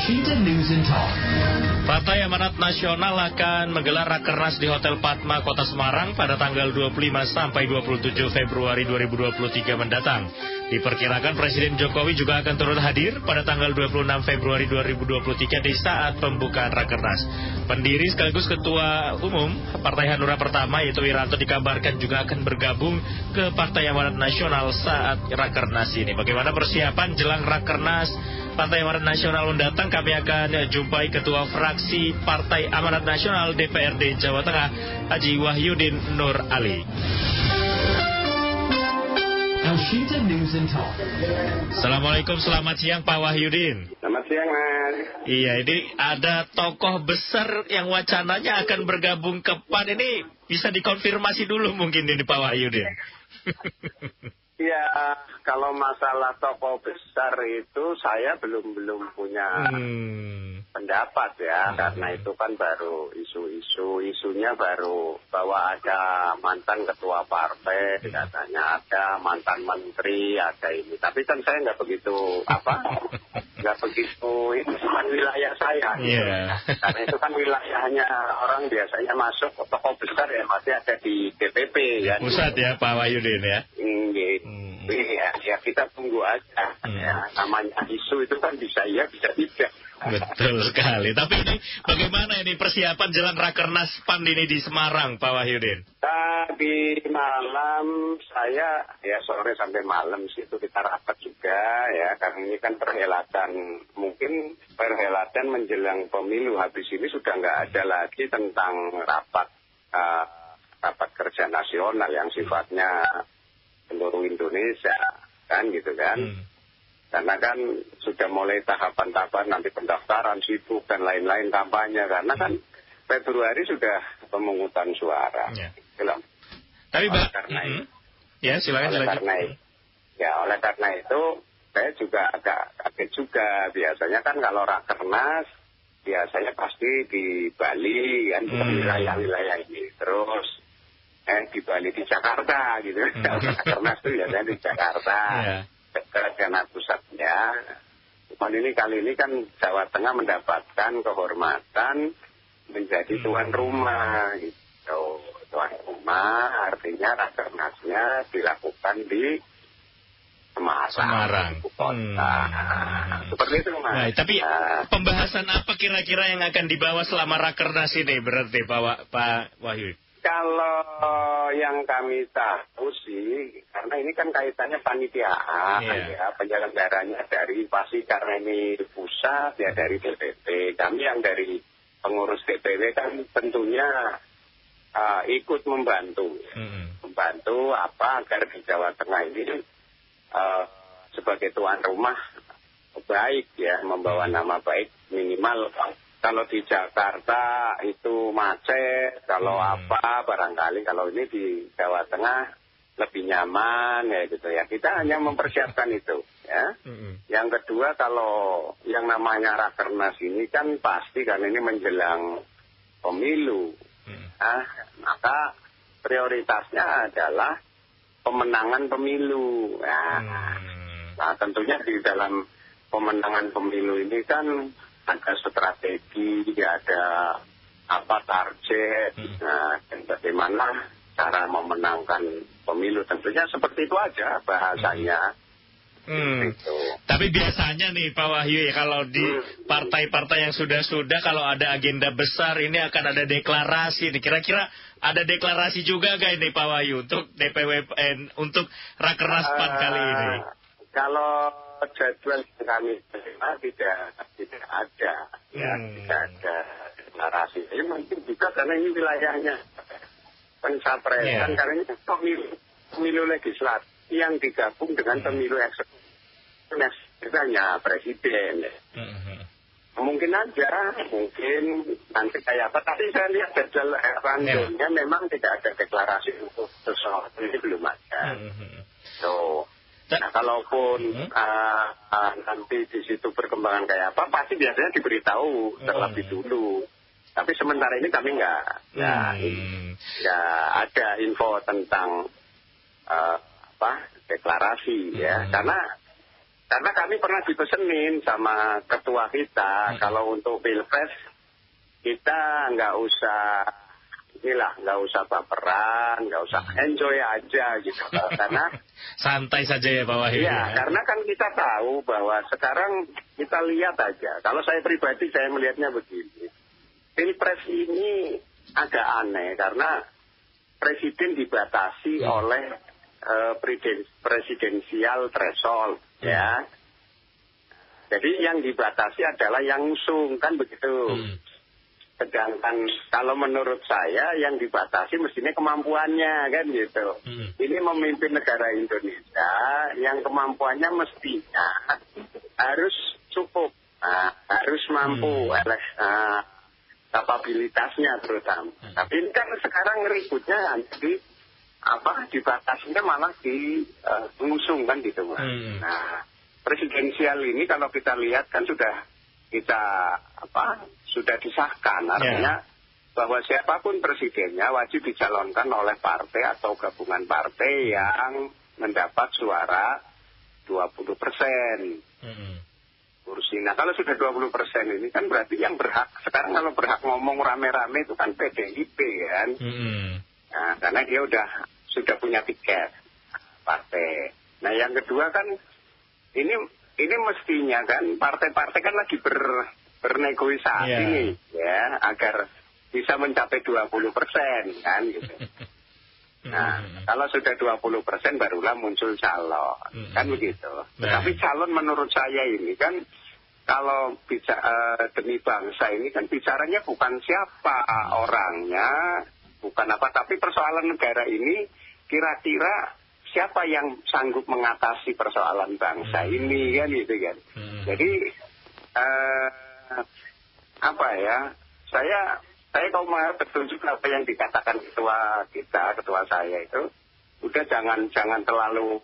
Washington News and Talk. Partai Amanat Nasional akan menggelar Rakernas di Hotel Padma, Kota Semarang pada tanggal 25 sampai 27 Februari 2023 mendatang. Diperkirakan Presiden Jokowi juga akan turut hadir pada tanggal 26 Februari 2023 di saat pembukaan Rakernas. Pendiri sekaligus Ketua Umum Partai Hanura Pertama yaitu Wiranto dikabarkan juga akan bergabung ke Partai Amanat Nasional saat Rakernas ini. Bagaimana persiapan jelang Rakernas Partai Amanat Nasional mendatang? Kami akan jumpai Ketua Fraksi Partai Amanat Nasional DPRD Jawa Tengah, Haji Wahyudin Nur Ali. Washington News and Talk. Assalamualaikum, selamat siang Pak Wahyudin. Selamat siang, Mas. Iya, ini ada tokoh besar yang wacananya akan bergabung ke PAN. Ini bisa dikonfirmasi dulu mungkin ini Pak Wahyudin. Ya, kalau masalah tokoh besar itu saya belum punya pendapat ya, karena itu kan baru isunya baru bahwa ada mantan ketua partai, katanya ada mantan menteri, ada ini. Tapi kan saya nggak begitu ini bukan wilayah saya. Yeah. Karena itu kan wilayahnya orang biasanya masuk tokoh besar ya masih ada di DPP ya. Pusat ya Pak Wahyudin ya. Ya kita tunggu aja. Ya, namanya isu itu kan bisa iya bisa tidak. Betul sekali. Tapi ini bagaimana ini persiapan jelang Rakernas PAN ini di Semarang Pak Wahyudin? Tadi malam saya ya sore sampai malam situ kita rapat juga ya, karena ini kan mungkin perhelatan menjelang pemilu. Habis ini sudah nggak ada lagi tentang rapat kerja nasional yang sifatnya seluruh Indonesia kan gitu kan. Karena kan sudah mulai tahapan-tahapan nanti pendaftaran, sibuk dan lain-lain kampanye. Karena kan Februari sudah pemungutan suara. Ya. Tapi karena itu, ya silakan. Oleh karena itu saya juga agak kaget juga. Biasanya kan kalau Rakernas biasanya pasti di Bali kan, wilayah-wilayah ini. Terus di Bali, di Jakarta gitu. Rakernas itu biasanya di Jakarta. Karena pusatnya. Cuman kali ini kan Jawa Tengah mendapatkan kehormatan menjadi tuan rumah gitu. Tuan rumah artinya Rakernasnya dilakukan di Semarang. Seperti itu Mas. Nah, tapi pembahasan apa kira-kira yang akan dibawa selama Rakernas ini berarti Pak Wahyu? Kalau yang kami tahu sih, karena ini kan kaitannya panitiaan, ya, penyelenggaranya dari pasti karena ini pusat ya dari DPP. Kami yang dari pengurus DPW kan tentunya ikut membantu, membantu agar di Jawa Tengah ini sebagai tuan rumah baik ya, membawa nama baik minimal. Kalau di Jakarta itu macet, kalau barangkali kalau ini di Jawa Tengah lebih nyaman ya gitu ya. Kita hanya mempersiapkan itu ya. Yang kedua kalau yang namanya Rakernas ini kan pasti kan ini menjelang pemilu. Maka prioritasnya adalah pemenangan pemilu. Nah tentunya di dalam pemenangan pemilu ini kan ada strategi, ada target, dan bagaimana cara memenangkan pemilu. Tentunya seperti itu aja bahasanya. Gitu. Tapi biasanya nih Pak Wahyu ya, kalau di partai-partai yang sudah kalau ada agenda besar ini akan ada deklarasi. Kira-kira ada deklarasi juga gak ini Pak Wahyu untuk DPWPN, untuk Rakernas PAN kali ini? Kalau jadwal kami tidak ada ya, tidak ada deklarasi. Ini mungkin juga karena ini wilayahnya pencapresan, karena ini pemilu legislatif yang digabung dengan pemilu eksekutif, itu hanya presiden. Mungkin nanti kayak apa, tapi saya lihat jadwal randomnya memang tidak ada deklarasi untuk sesuatu, ini belum ada. Nah, kalaupun nanti di situ perkembangan kayak apa, pasti biasanya diberitahu terlebih dulu. Tapi sementara ini kami nggak ada info tentang deklarasi ya, karena Karena kami pernah dipesenin sama ketua kita, kalau untuk Pilpres kita nggak usah baperan, nggak usah enjoy aja gitu. Karena santai saja ya Pak Wahyu. Iya, karena kan kita tahu bahwa sekarang kita lihat aja. Kalau saya pribadi saya melihatnya begini. Pilpres ini agak aneh karena presiden dibatasi oleh presidensial threshold, ya. Jadi yang dibatasi adalah yang ngusung, kan begitu. Sedangkan kalau menurut saya yang dibatasi mestinya kemampuannya, kan gitu. Ini memimpin negara Indonesia yang kemampuannya mestinya harus cukup, harus mampu, kapabilitasnya terutama. Tapi ini kan sekarang ributnya jadi dibatasinya malah mengusung, kan gitu, Mas. Nah, presidensial ini kalau kita lihat kan sudah disahkan, artinya bahwa siapapun presidennya wajib dicalonkan oleh partai atau gabungan partai yang mendapat suara 20% kursi. Nah, kalau sudah 20% ini kan berarti yang berhak, sekarang kalau berhak ngomong rame-rame itu kan PDIP, kan. Nah, karena dia sudah punya tiket partai. Nah, yang kedua kan ini mestinya kan partai-partai kan lagi bernegosiasi nih, ya, agar bisa mencapai 20%, kan gitu. Nah, kalau sudah 20% barulah muncul calon, kan begitu. Tetapi calon menurut saya ini kan kalau demi bangsa ini kan bicaranya bukan siapa orangnya, bukan apa, tapi persoalan negara ini kira-kira siapa yang sanggup mengatasi persoalan bangsa ini, kan gitu kan. Jadi saya kalau mau betul juga apa yang dikatakan ketua saya itu, udah jangan terlalu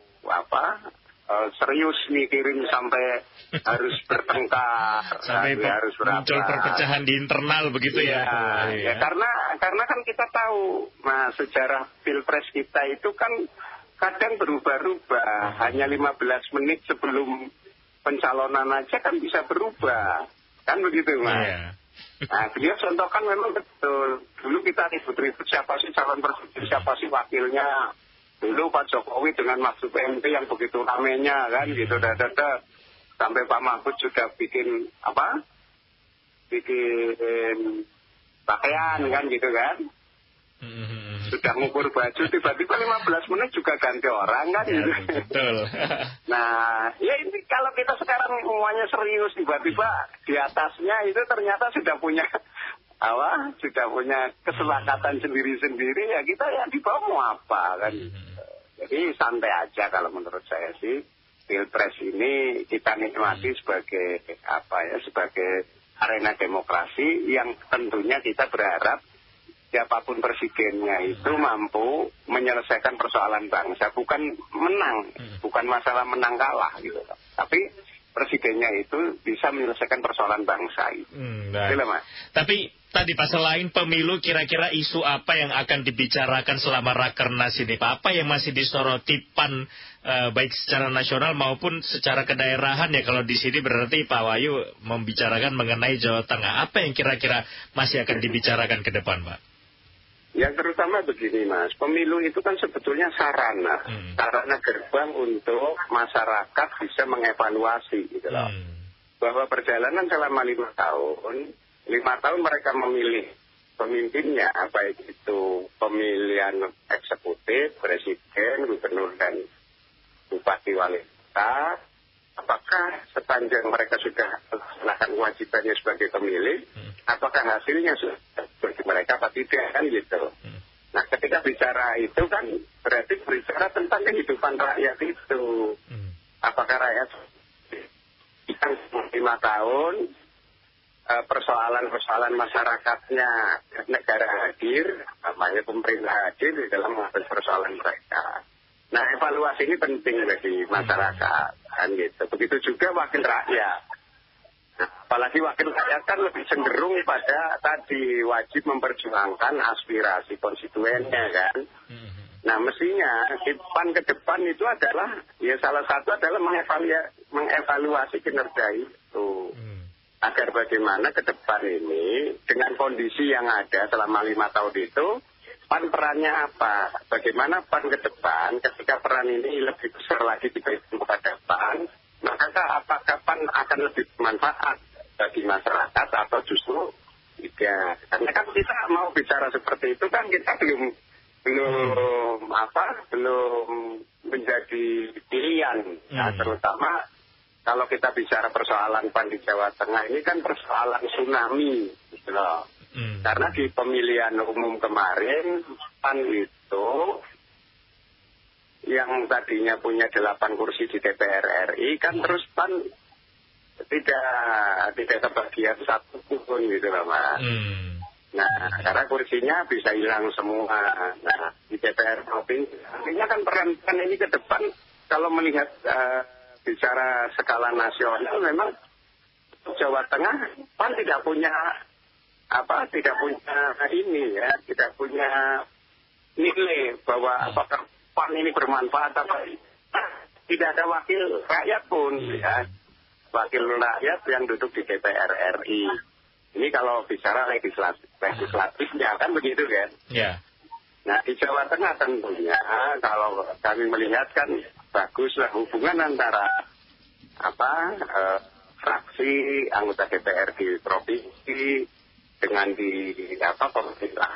serius mikirin sampai harus bertengkar, sampai harus muncul perpecahan di internal begitu ya. Ya, karena kan kita tahu, sejarah Pilpres kita itu kan kadang berubah-ubah. Hanya 15 menit sebelum pencalonan aja kan bisa berubah, kan begitu, Mas. Nah, dia contohkan memang betul. Dulu kita ribut-ribut siapa sih calon presiden, siapa sih wakilnya. Dulu Pak Jokowi dengan Mahfud MD yang begitu ramenya, kan gitu. Sampai Pak Mahfud sudah bikin pakaian, kan gitu kan. Sudah ngukur baju, tiba-tiba 15 menit juga ganti orang, kan gitu. Betul. Nah, ya ini kalau kita sekarang semuanya serius, tiba-tiba di atasnya itu ternyata sudah punya kesepakatan sendiri-sendiri, ya kita ya di bawah mau apa, kan. Jadi santai aja kalau menurut saya sih. Pilpres ini kita nikmati sebagai arena demokrasi yang tentunya kita berharap siapapun presidennya itu mampu menyelesaikan persoalan bangsa, bukan menang, bukan masalah menang kalah gitu, tapi presidennya itu bisa menyelesaikan persoalan bangsa itu. Mas. Tapi tadi Pak, selain pemilu, kira-kira isu apa yang akan dibicarakan selama Rakernas ini, Pak? Apa yang masih disoroti PAN, baik secara nasional maupun secara kedaerahan ya? Kalau di sini berarti Pak Wahyu membicarakan mengenai Jawa Tengah. Apa yang kira-kira masih akan dibicarakan ke depan, Pak? Yang terutama begini, Mas, pemilu itu kan sebetulnya sarana gerbang untuk masyarakat bisa mengevaluasi gitu loh. Bahwa perjalanan selama 5 tahun mereka memilih pemimpinnya, baik itu pemilihan eksekutif, presiden, gubernur dan bupati wali kota. Apakah sepanjang mereka sudah melakukan kewajibannya sebagai pemilih, apakah hasilnya sudah bagi mereka atau tidak, kan gitu. Nah, ketika bicara itu kan berarti berbicara tentang kehidupan rakyat itu. Apakah rakyat yang 5 tahun persoalan masyarakatnya, negara hadir, namanya pemerintah hadir di dalam mengatasi persoalan mereka. Nah, evaluasi ini penting bagi masyarakat, kan gitu. Begitu juga wakil rakyat. Nah, apalagi wakil rakyat kan lebih cenderung pada tadi wajib memperjuangkan aspirasi konstituennya, kan. Nah, mestinya PAN ke depan itu adalah, ya salah satu adalah mengevaluasi kinerja itu. Agar bagaimana ke depan ini dengan kondisi yang ada selama 5 tahun itu, PAN perannya apa? Bagaimana PAN ke depan ketika peran ini lebih besar lagi diberikan kepada PAN, maka apakah PAN akan lebih bermanfaat bagi masyarakat atau justru tidak? Karena kan kita mau bicara seperti itu kan kita belum menjadi pilihan, ya, terutama kalau kita bicara persoalan PAN di Jawa Tengah ini kan persoalan tsunami, gitu loh. Karena di pemilihan umum kemarin PAN itu yang tadinya punya 8 kursi di DPR RI kan terus PAN tidak kebagian satu pun gitu loh, Mas. Nah, karena kursinya bisa hilang semua. Nah, di DPR provinsi artinya kan peran PAN ini ke depan kalau melihat bicara skala nasional memang Jawa Tengah PAN tidak punya tidak punya nilai bahwa apakah PAN ini bermanfaat apa tidak ada wakil rakyat pun ya, wakil rakyat yang duduk di DPR RI ini kalau bicara legislatifnya kan begitu kan. Yeah. Nah di Jawa Tengah tentunya kalau kami melihat kan baguslah hubungan antara fraksi anggota DPR di provinsi dengan di pemerintah.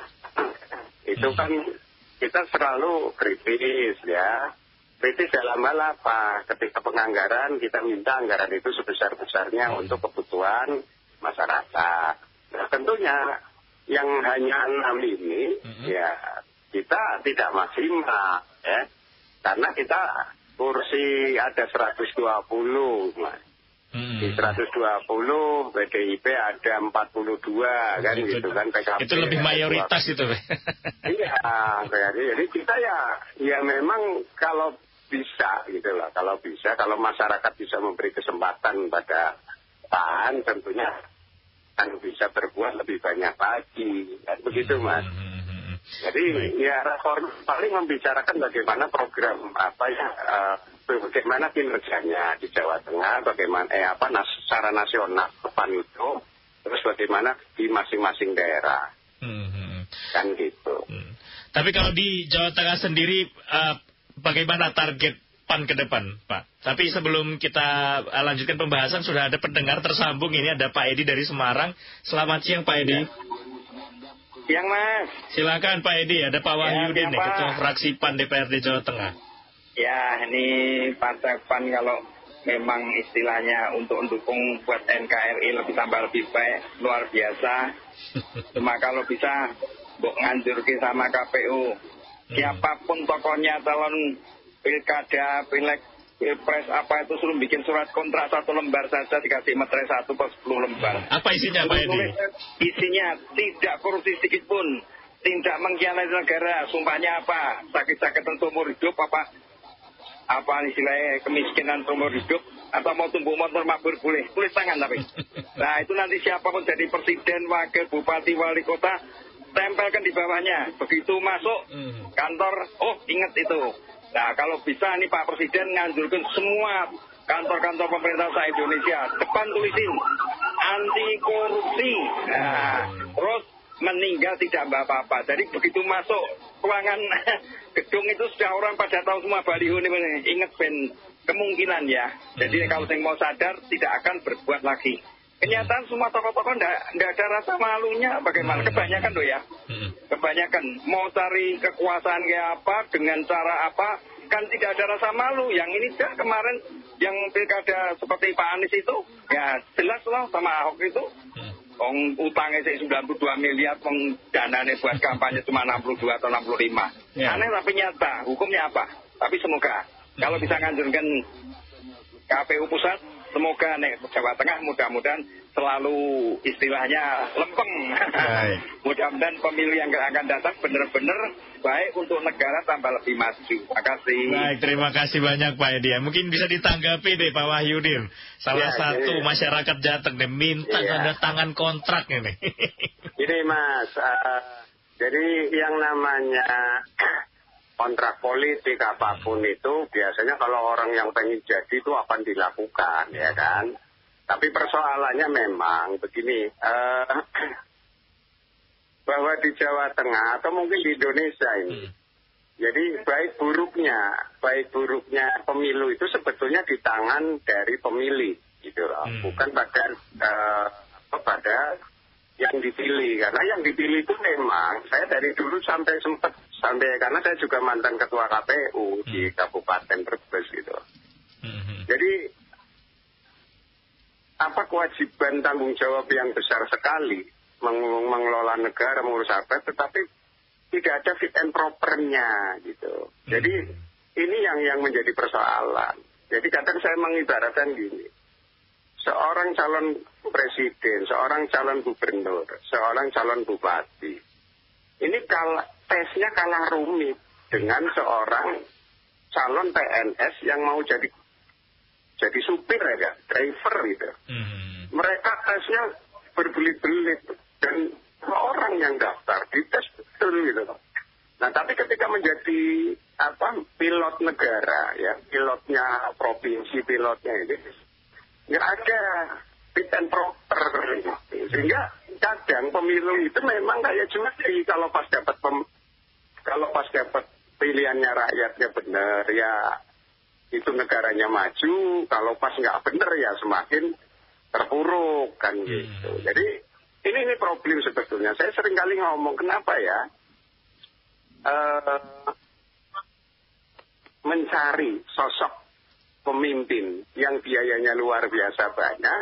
Itu kan kita selalu kritis ya. Kritis dalam hal apa? Ketika penganggaran kita minta anggaran itu sebesar-besarnya untuk kebutuhan masyarakat. Nah tentunya yang hanya 6 ini ya kita tidak maksimal ya. Karena kita kursi ada 120, Mas. Di 120 PDIP ada 42 kan gitu kan PKB. Itu lebih mayoritas itu. Iya, jadi kita ya memang kalau bisa gitu loh. Kalau masyarakat bisa memberi kesempatan pada PAN tentunya kan bisa berbuat lebih banyak lagi. Kan begitu, Mas. Jadi ya rakor paling membicarakan bagaimana program bagaimana kinerjanya di Jawa Tengah, bagaimana secara nasional PAN itu, terus bagaimana di masing-masing daerah, kan gitu. Tapi kalau di Jawa Tengah sendiri, bagaimana target PAN ke depan, Pak? Tapi sebelum kita lanjutkan pembahasan, sudah ada pendengar tersambung. Ini ada Pak Edi dari Semarang. Selamat siang, Pak Edi. Siang, Mas. Silakan Pak Edi, ada Pak Wahyudin nih, Ketua Fraksi PAN DPRD Jawa Tengah. Ya, ini Partai PAN kalau memang istilahnya untuk mendukung buat NKRI lebih baik, luar biasa. Cuma kalau bisa nganjurkan sama KPU, siapapun tokohnya calon pilkada, pilek, pilpres apa itu suruh bikin surat kontrak 1 lembar saja dikasih materai 1 per 10 lembar. Apa isinya Pak Edi? Isinya tidak korupsi sedikit pun, tidak mengkhianati negara. Sumpahnya apa? Sakit-sakitan seumur hidup apa istilahnya kemiskinan seumur hidup atau mau tumbuh motor mabur boleh, tulis tangan tapi. Nah itu nanti siapapun jadi presiden, wakil, bupati, wali kota, tempelkan di bawahnya. Begitu masuk kantor, ingat itu. Nah kalau bisa nih Pak Presiden nganjurkan semua kantor-kantor pemerintah se-Indonesia depan tulisin anti korupsi. Nah, terus meninggal tidak apa-apa. Jadi begitu masuk ruangan gedung itu sudah orang pada tahu semua baliho ini. Ingat kemungkinan ya. Jadi kalau yang mau sadar tidak akan berbuat lagi. Kenyataan semua tokoh-tokoh enggak ada rasa malunya. Bagaimana? Kebanyakan loh ya. Kebanyakan mau cari kekuasaan kayak apa, dengan cara apa, kan tidak ada rasa malu. Yang ini kemarin yang pilkada seperti Pak Anies itu, ya jelas loh sama Ahok itu. Utangnya 92 miliar, dananya buat kampanye cuma 62 atau 65. Aneh tapi nyata, hukumnya apa? Tapi semoga, kalau bisa nganjurkan KPU pusat, semoga Jawa Tengah mudah-mudahan selalu istilahnya lempeng. Mudah-mudahan pemilu yang akan datang benar-benar baik untuk negara tambah lebih maju. Terima kasih. Baik, terima kasih banyak Pak Edi. Mungkin bisa ditanggapi deh Pak Wahyudin. Salah satu masyarakat Jateng deh minta tanda tangan kontrak ini. Ini Mas, jadi yang namanya kontrak politik apapun itu biasanya kalau orang yang pengen jadi itu akan dilakukan, ya kan. Tapi persoalannya memang begini, bahwa di Jawa Tengah atau mungkin di Indonesia ini, jadi baik buruknya pemilu itu sebetulnya di tangan dari pemilih, gitu loh, bukan pada yang dipilih. Karena yang dipilih itu memang saya dari dulu sampai karena saya juga mantan ketua KPU di Kabupaten Brebes gitu. Jadi apa kewajiban tanggung jawab yang besar sekali mengelola negara, mengurus apa, tetapi tidak ada fit and propernya gitu. Jadi ini yang menjadi persoalan. Jadi kadang saya mengibaratkan gini, seorang calon presiden, seorang calon gubernur, seorang calon bupati, ini tesnya kalah rumit dengan seorang calon PNS yang mau jadi supir ya, driver gitu. Mereka tesnya berbelit-belit dan orang yang daftar dites betul gitu loh. Nah tapi ketika menjadi pilot negara ya, pilotnya provinsi, pilotnya ini nggak ada fit and proper gitu. Sehingga kadang pemilu itu memang kayak judi, kalau pas dapat pilihannya rakyatnya benar ya itu negaranya maju, kalau pas nggak benar ya semakin terpuruk kan gitu. Jadi ini problem sebetulnya. Saya sering kali ngomong kenapa ya mencari sosok pemimpin yang biayanya luar biasa banyak,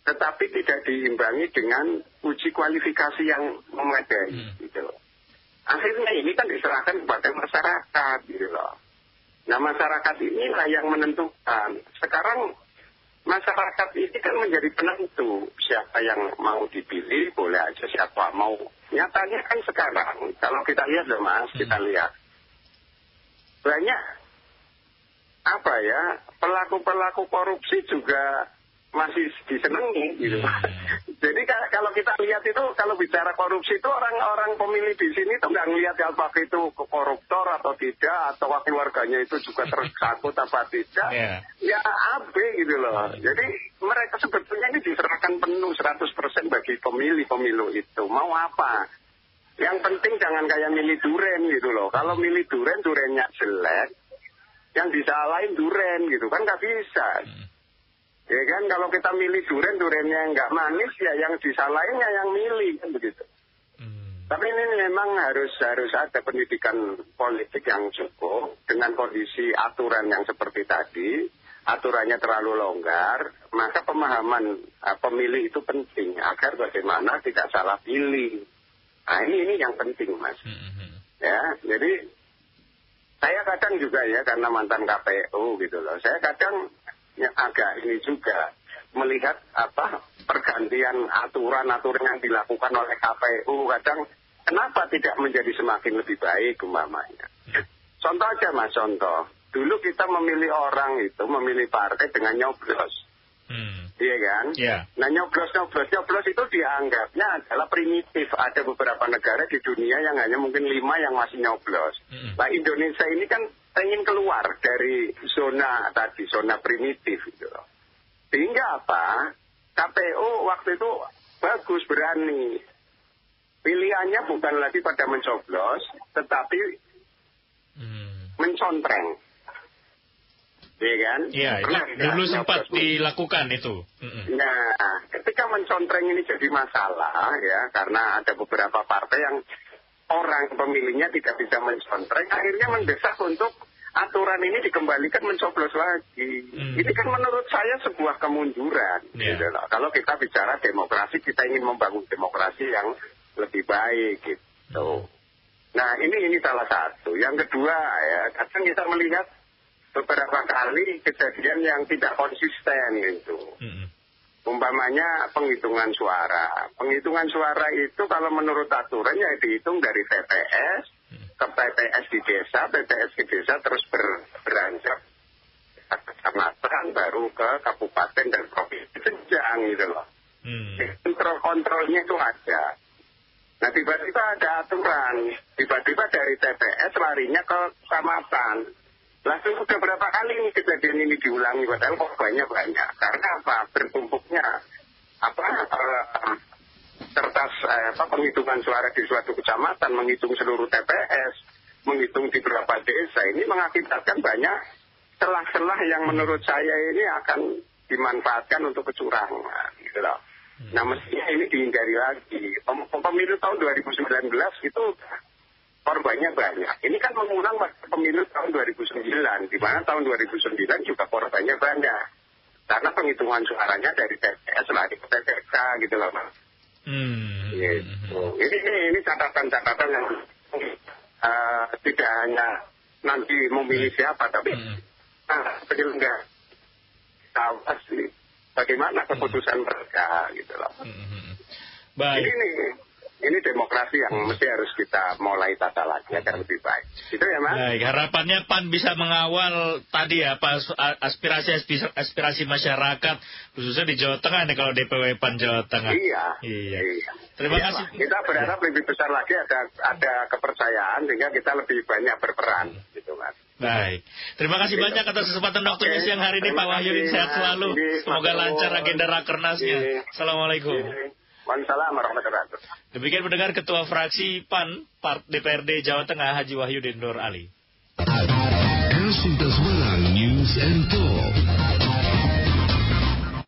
tetapi tidak diimbangi dengan uji kualifikasi yang memadai gitu loh. Akhirnya ini kan diserahkan kepada masyarakat gitu loh. Nah masyarakat inilah yang menentukan. Sekarang masyarakat ini kan menjadi penentu siapa yang mau dipilih, boleh aja siapa mau. Nyatanya kan sekarang kalau kita lihat loh Mas, kita lihat banyak pelaku-pelaku korupsi juga masih disenangi gitu. Jadi kalau kita lihat itu, kalau bicara korupsi itu orang-orang pemilih di sini tuh nggak ngelihat apakah itu koruptor atau tidak, atau keluarganya itu juga tersangkut apa tidak. Ya AB gitu loh. Jadi mereka sebetulnya ini diserahkan penuh 100% bagi pemilih pemilu itu. Mau apa? Yang penting jangan kayak milih duren gitu loh. Kalau milih durennya jelek, yang disalahin duren gitu kan nggak bisa. Ya kan kalau kita milih durennya nggak manis ya yang disalahinnya yang milih kan begitu. Tapi ini memang harus ada pendidikan politik yang cukup dengan kondisi aturan yang seperti tadi. Aturannya terlalu longgar, maka pemahaman pemilih itu penting agar bagaimana tidak salah pilih. Nah ini yang penting Mas. Ya jadi saya kadang juga ya karena mantan KPU gitu loh. Saya kadang agak ini juga melihat pergantian aturan yang dilakukan oleh KPU kadang kenapa tidak menjadi semakin lebih baik umpamanya. Contoh aja Mas, dulu kita memilih orang itu, memilih partai dengan nyoblos. Iya kan? Nah nyoblos itu dianggapnya adalah primitif. Ada beberapa negara di dunia yang hanya mungkin 5 yang masih nyoblos. Nah Indonesia ini kan ingin keluar dari zona primitif gitu loh. Sehingga KPU waktu itu bagus, berani. Pilihannya bukan lagi pada mencoblos, tetapi mencontreng. Iya kan? Iya, dulu sempat dilakukan itu. Nah, ketika mencontreng ini jadi masalah ya, karena ada beberapa partai yang orang pemilihnya tidak bisa mencontreng, akhirnya mendesak untuk aturan ini dikembalikan mencoblos lagi. Ini kan menurut saya sebuah kemunduran. Gitu loh. Kalau kita bicara demokrasi, kita ingin membangun demokrasi yang lebih baik gitu. Nah ini salah satu. Yang kedua ya, kadang kita melihat beberapa kali kejadian yang tidak konsisten gitu. Umpamanya penghitungan suara. Penghitungan suara itu kalau menurut aturan ya dihitung dari TPS ke TPS di desa, TPS di desa terus beranjak ke kecamatan, baru ke kabupaten dan provinsi. Jenjang gitu loh. Kontrolnya itu ada. Nah tiba-tiba ada aturan, tiba-tiba dari TPS larinya ke kecamatan. Langsung sudah berapa kali nih kejadian ini diulangi, padahal korbannya banyak. Karena apa? Bertumpuknya kertas penghitungan suara di suatu kecamatan, menghitung seluruh TPS, menghitung di beberapa desa, ini mengakibatkan banyak celah-celah yang menurut saya ini akan dimanfaatkan untuk kecurangan, gitu loh. Nah mestinya ini dihindari lagi. Pemilu tahun 2019 itu korbannya banyak. Ini kan mengulang pemilu tahun 2009, di mana tahun 2009 juga korbannya banyak. Karena penghitungan suaranya dari TPS lari ke TPK gitu loh, Mas. Gitu. Ini catatan-catatan yang tidak hanya nanti memilih siapa, tapi penyelenggara tahu pasti bagaimana keputusan mereka gitu loh. Baik. Ini demokrasi yang mesti harus kita mulai tata lagi agar lebih baik. Itu ya, Mas. Baik, harapannya PAN bisa mengawal tadi ya, aspirasi masyarakat khususnya di Jawa Tengah nih kalau DPW PAN Jawa Tengah. Iya. Terima kasih. Pak. Kita berharap lebih besar lagi ada kepercayaan sehingga kita lebih banyak berperan gitu, Mas. Baik. Terima kasih banyak atas kesempatan waktunya siang hari ini Pak Wahyudin, sehat selalu. Semoga lancar agenda Rakernasnya. Assalamualaikum. Waalaikumsalam warahmatullahi wabarakatuh. Demikian mendengar Ketua Fraksi PAN DPRD Jawa Tengah Haji Wahyudin Nur Ali. News and Talk.